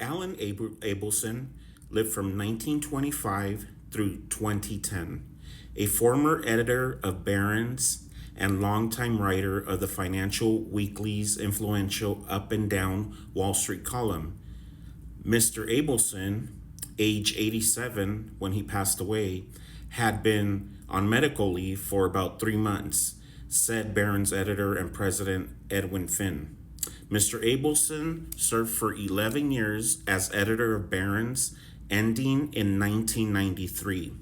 Abelson lived from 1925 through 2010, a former editor of Barron's and longtime writer of the Financial Weekly's influential Up and Down Wall Street column. Mr. Abelson, age 87 when he passed away, had been on medical leave for about 3 months, said Barron's editor and president Edwin Finn. Mr. Abelson served for 11 years as editor of Barron's, ending in 1993,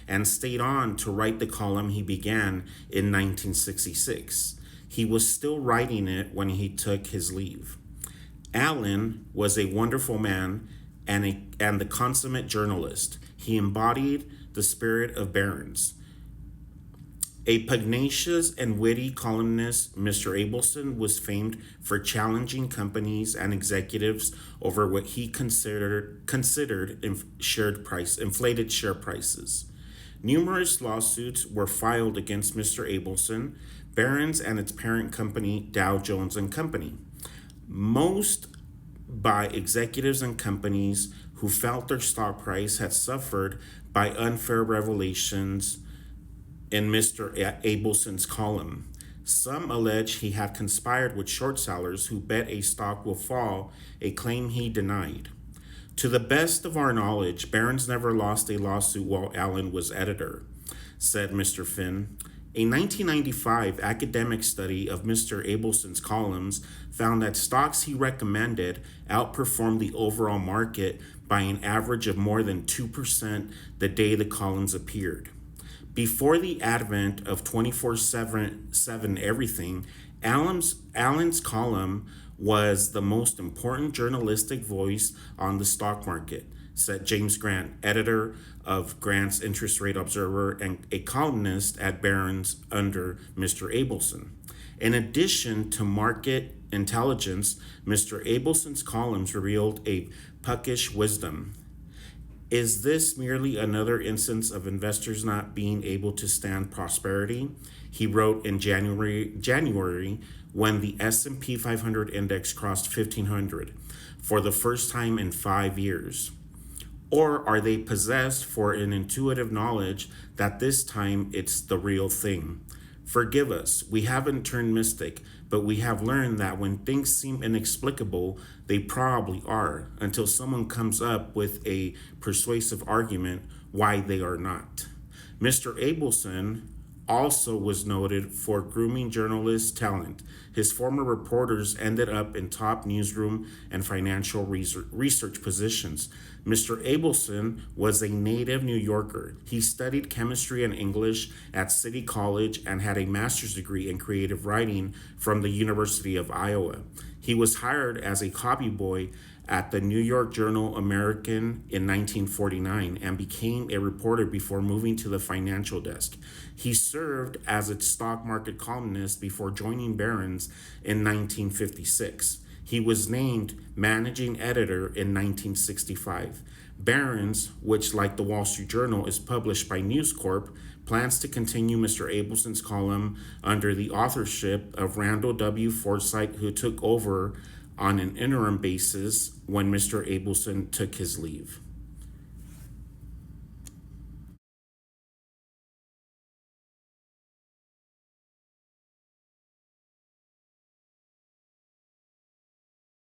and stayed on to write the column he began in 1966. He was still writing it when he took his leave. Allen was a wonderful man and the consummate journalist. He embodied the spirit of Barron's. A pugnacious and witty columnist, Mr. Abelson was famed for challenging companies and executives over what he considered inflated share prices. Numerous lawsuits were filed against Mr. Abelson, Barron's, and its parent company, Dow Jones and Company. Most by executives and companies who felt their stock price had suffered by unfair revelations in Mr. Abelson's column. Some allege he had conspired with short sellers who bet a stock will fall, a claim he denied. To the best of our knowledge, Barron's never lost a lawsuit while Allen was editor, said Mr. Finn. A 1995 academic study of Mr. Abelson's columns found that stocks he recommended outperformed the overall market by an average of more than 2% the day the columns appeared. Before the advent of 24/7 everything, Allen's column was the most important journalistic voice on the stock market, said James Grant, editor of Grant's Interest Rate Observer and a columnist at Barron's under Mr. Abelson. In addition to market intelligence, Mr. Abelson's columns revealed a puckish wisdom. Is this merely another instance of investors not being able to stand prosperity? He wrote in January when the S&P 500 index crossed 1,500 for the first time in 5 years. Or are they possessed for an intuitive knowledge that this time it's the real thing? Forgive us, we haven't turned mystic, but we have learned that when things seem inexplicable, they probably are, until someone comes up with a persuasive argument why they are not. Mr. Abelson also was noted for grooming journalist talent. His former reporters ended up in top newsroom and financial research positions. Mr. Abelson was a native New Yorker. He studied chemistry and English at City College and had a master's degree in creative writing from the University of Iowa. He was hired as a copy boy at the New York Journal American in 1949 and became a reporter before moving to the financial desk. He served as its stock market columnist before joining Barron's in 1956. He was named managing editor in 1965. Barron's, which like the Wall Street Journal is published by News Corp, plans to continue Mr. Abelson's column under the authorship of Randall W. Forsythe, who took over on an interim basis when Mr. Abelson took his leave.